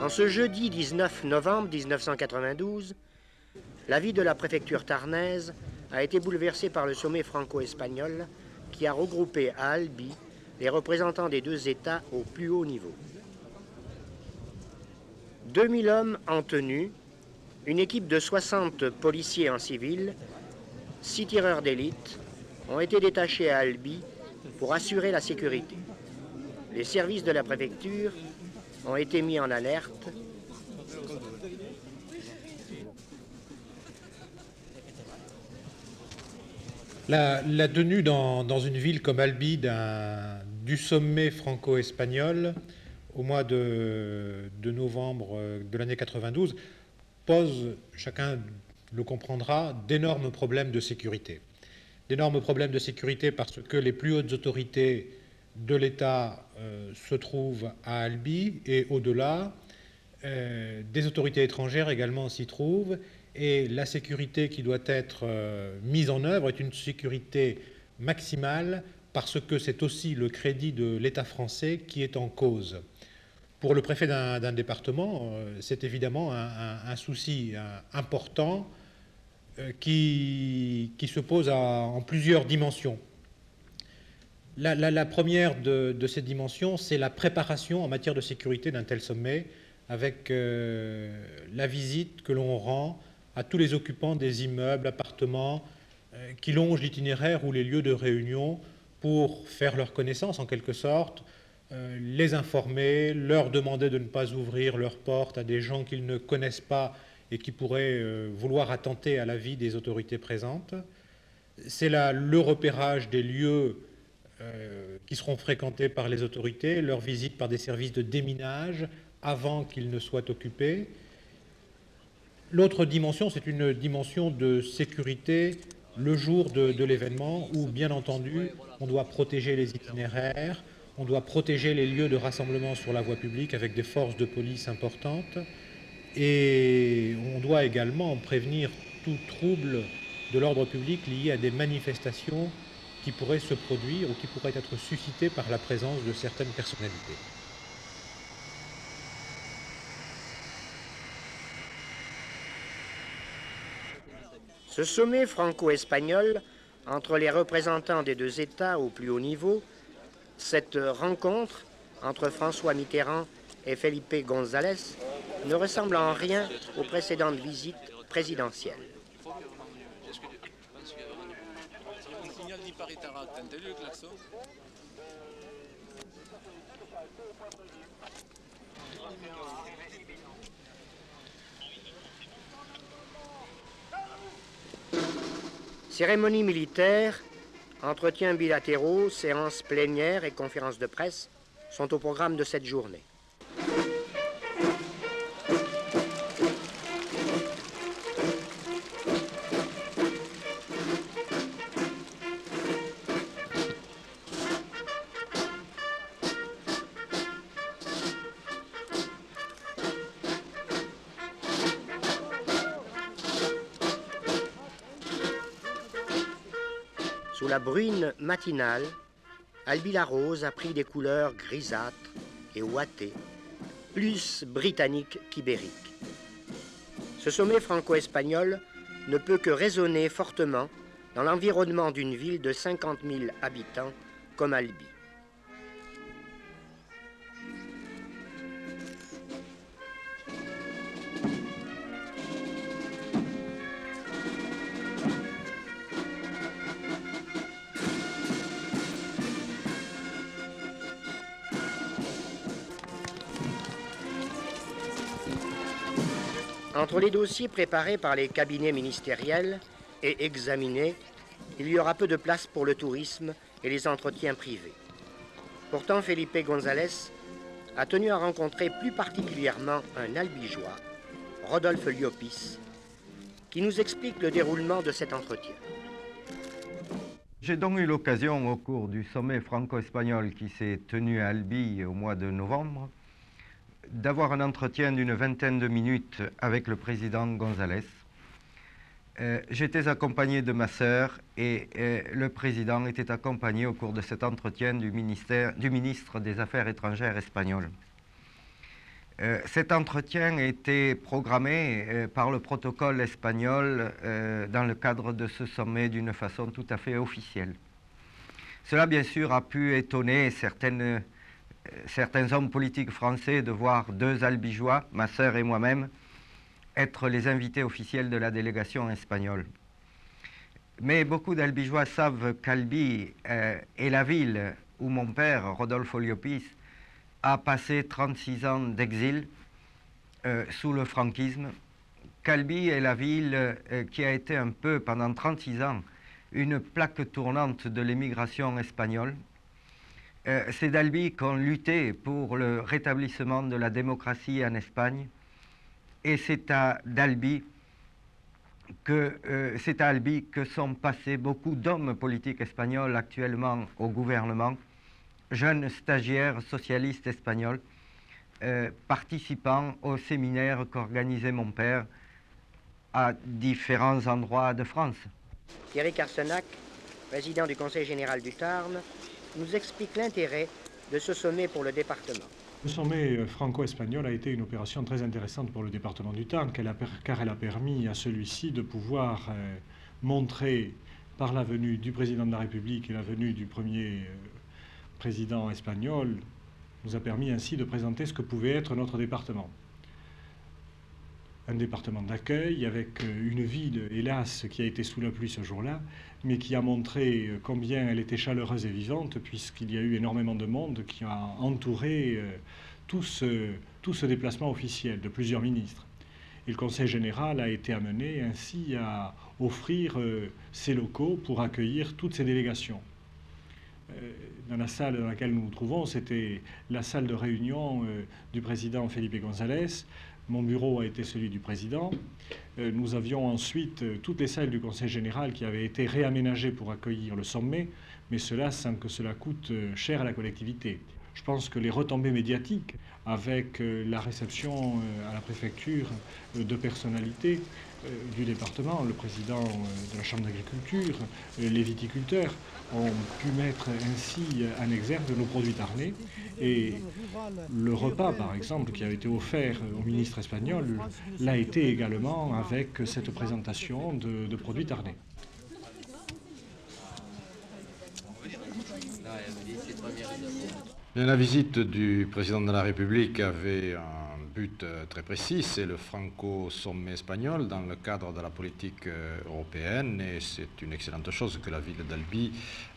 En ce jeudi 19 novembre 1992, la vie de la préfecture tarnaise a été bouleversée par le sommet franco-espagnol qui a regroupé à Albi les représentants des deux États au plus haut niveau. 2000 hommes en tenue, une équipe de 60 policiers en civil, 6 tireurs d'élite ont été détachés à Albi pour assurer la sécurité. Les services de la préfecture ont été mis en alerte. La tenue dans une ville comme Albi du sommet franco-espagnol au mois de novembre de l'année 92 pose, chacun le comprendra, d'énormes problèmes de sécurité. D'énormes problèmes de sécurité parce que les plus hautes autorités de l'État se trouvent à Albi et au-delà, des autorités étrangères également s'y trouvent, et la sécurité qui doit être mise en œuvre est une sécurité maximale parce que c'est aussi le crédit de l'État français qui est en cause. Pour le préfet d'un département, c'est évidemment un souci important qui se pose en plusieurs dimensions. La première de ces dimensions, c'est la préparation en matière de sécurité d'un tel sommet, avec la visite que l'on rend à tous les occupants des immeubles, appartements qui longent l'itinéraire ou les lieux de réunion pour faire leur connaissance en quelque sorte, les informer, leur demander de ne pas ouvrir leurs portes à des gens qu'ils ne connaissent pas et qui pourraient vouloir attenter à la vie des autorités présentes. C'est le repérage des lieux qui seront fréquentés par les autorités, leur visite par des services de déminage avant qu'ils ne soient occupés. L'autre dimension, c'est une dimension de sécurité le jour de l'événement où, bien entendu, on doit protéger les itinéraires, on doit protéger les lieux de rassemblement sur la voie publique avec des forces de police importantes et on doit également prévenir tout trouble de l'ordre public lié à des manifestations qui pourraient se produire ou qui pourraient être suscitées par la présence de certaines personnalités. Ce sommet franco-espagnol entre les représentants des deux États au plus haut niveau, cette rencontre entre François Mitterrand et Felipe González ne ressemble en rien aux précédentes visites présidentielles. Cérémonies militaires, entretiens bilatéraux, séances plénières et conférences de presse sont au programme de cette journée. Sous la bruine matinale, Albi-la-Rose a pris des couleurs grisâtres et ouatées, plus britanniques qu'ibériques. Ce sommet franco-espagnol ne peut que résonner fortement dans l'environnement d'une ville de 50 000 habitants comme Albi. Entre les dossiers préparés par les cabinets ministériels et examinés, il y aura peu de place pour le tourisme et les entretiens privés. Pourtant, Felipe González a tenu à rencontrer plus particulièrement un Albigeois, Rodolphe Liopis, qui nous explique le déroulement de cet entretien. J'ai donc eu l'occasion, au cours du sommet franco-espagnol qui s'est tenu à Albi au mois de novembre, d'avoir un entretien d'une vingtaine de minutes avec le président González. J'étais accompagné de ma sœur et le président était accompagné au cours de cet entretien du ministre des Affaires étrangères espagnol. Cet entretien était programmé par le protocole espagnol dans le cadre de ce sommet d'une façon tout à fait officielle. Cela, bien sûr, a pu étonner certains hommes politiques français de voir deux albigeois, ma sœur et moi-même, être les invités officiels de la délégation espagnole. Mais beaucoup d'albigeois savent qu'Albi est la ville où mon père, Rodolfo Llopis, a passé 36 ans d'exil sous le franquisme, qu'Albi est la ville qui a été un peu, pendant 36 ans, une plaque tournante de l'émigration espagnole. C'est d'Albi qu'on luttait pour le rétablissement de la démocratie en Espagne, et c'est à Albi que sont passés beaucoup d'hommes politiques espagnols actuellement au gouvernement, jeunes stagiaires socialistes espagnols, participant au séminaire qu'organisait mon père à différents endroits de France. Thierry Carsenac, président du Conseil général du Tarn, nous explique l'intérêt de ce sommet pour le département. Le sommet franco-espagnol a été une opération très intéressante pour le département du Tarn, car elle a permis à celui-ci de pouvoir montrer, par la venue du président de la République et la venue du premier président espagnol, nous a permis ainsi de présenter ce que pouvait être notre département. Un département d'accueil avec une ville, hélas, qui a été sous la pluie ce jour-là, mais qui a montré combien elle était chaleureuse et vivante, puisqu'il y a eu énormément de monde qui a entouré tout ce déplacement officiel de plusieurs ministres. Et le Conseil général a été amené ainsi à offrir ses locaux pour accueillir toutes ces délégations. Dans la salle dans laquelle nous nous trouvons, c'était la salle de réunion du président Felipe González. Mon bureau a été celui du président. Nous avions ensuite toutes les salles du Conseil général qui avaient été réaménagées pour accueillir le sommet, mais cela sans que cela coûte cher à la collectivité. Je pense que les retombées médiatiques, avec la réception à la préfecture de personnalités du département, le président de la Chambre d'agriculture, les viticulteurs, ont pu mettre ainsi en exergue nos produits tarnais. Et le repas, par exemple, qui a été offert au ministre espagnol, l'a été également avec cette présentation de produits tarnais. La visite du président de la République avait un but très précis, c'est le franco-sommet espagnol dans le cadre de la politique européenne, et c'est une excellente chose que la ville d'Albi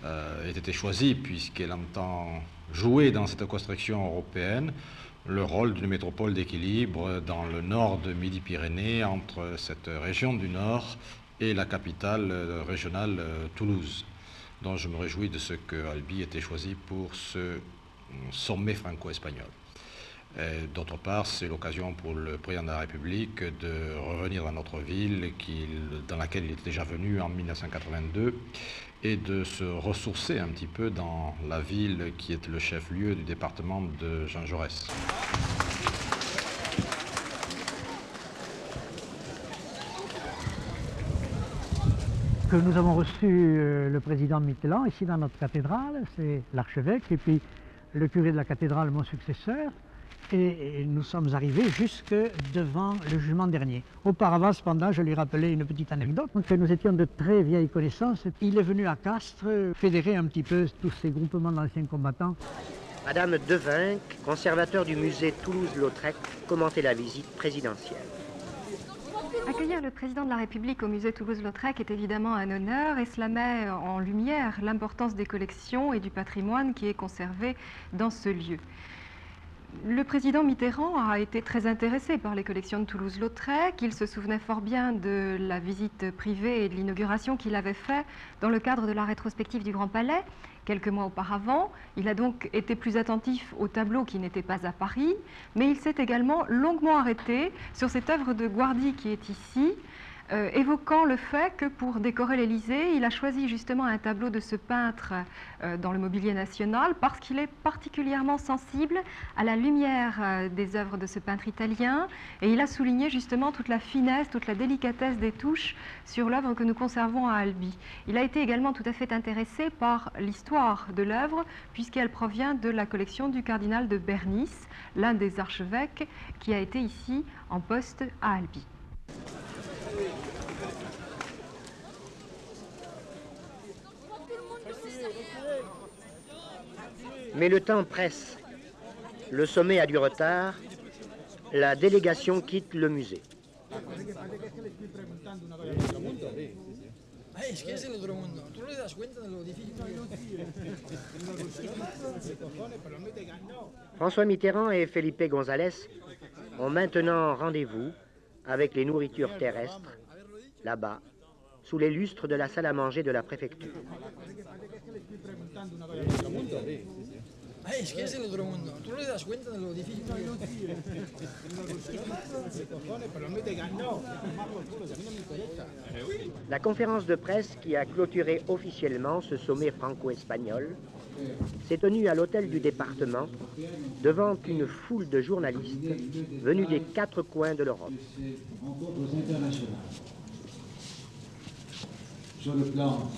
ait été choisie, puisqu'elle entend jouer dans cette construction européenne le rôle d'une métropole d'équilibre dans le nord de Midi-Pyrénées, entre cette région du nord et la capitale régionale Toulouse. Donc je me réjouis de ce que Albi ait été choisi pour ce sommet franco-espagnol. D'autre part, c'est l'occasion pour le président de la République de revenir dans notre ville, dans laquelle il était déjà venu en 1982, et de se ressourcer un petit peu dans la ville qui est le chef-lieu du département de Jean Jaurès. Que nous avons reçu le président Mitterrand ici dans notre cathédrale, c'est l'archevêque, et puis le curé de la cathédrale, mon successeur, et nous sommes arrivés jusque devant le jugement dernier. Auparavant, cependant, je lui rappelais une petite anecdote, que nous étions de très vieilles connaissances. Il est venu à Castres fédérer un petit peu tous ces groupements d'anciens combattants. Madame Devinck, conservateur du musée Toulouse-Lautrec, commentait la visite présidentielle. Accueillir le président de la République au musée Toulouse-Lautrec est évidemment un honneur, et cela met en lumière l'importance des collections et du patrimoine qui est conservé dans ce lieu. Le président Mitterrand a été très intéressé par les collections de Toulouse-Lautrec. Il se souvenait fort bien de la visite privée et de l'inauguration qu'il avait faite dans le cadre de la rétrospective du Grand Palais quelques mois auparavant. Il a donc été plus attentif aux tableaux qui n'étaient pas à Paris, mais il s'est également longuement arrêté sur cette œuvre de Guardi qui est ici, évoquant le fait que pour décorer l'Élysée, il a choisi justement un tableau de ce peintre dans le mobilier national parce qu'il est particulièrement sensible à la lumière des œuvres de ce peintre italien, et il a souligné justement toute la finesse, toute la délicatesse des touches sur l'œuvre que nous conservons à Albi. Il a été également tout à fait intéressé par l'histoire de l'œuvre puisqu'elle provient de la collection du cardinal de Bernice, l'un des archevêques qui a été ici en poste à Albi. Mais le temps presse. Le sommet a du retard. La délégation quitte le musée. François Mitterrand et Felipe González ont maintenant rendez-vous avec les nourritures terrestres, là-bas, sous les lustres de la salle à manger de la préfecture. La conférence de presse qui a clôturé officiellement ce sommet franco-espagnol s'est tenue à l'hôtel du département devant une foule de journalistes venus des 4 coins de l'Europe. Sur le plan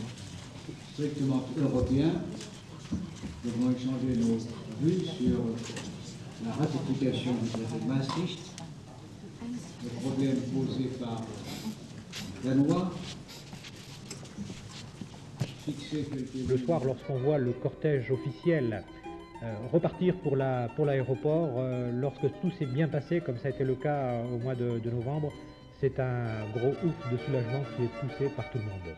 strictement européen, nous avons échangé nos vues sur la ratification du traité de Maastricht, le problème posé par la loi. Le soir, lorsqu'on voit le cortège officiel repartir pour l'aéroport, lorsque tout s'est bien passé, comme ça a été le cas au mois de novembre, c'est un gros ouf de soulagement qui est poussé par tout le monde.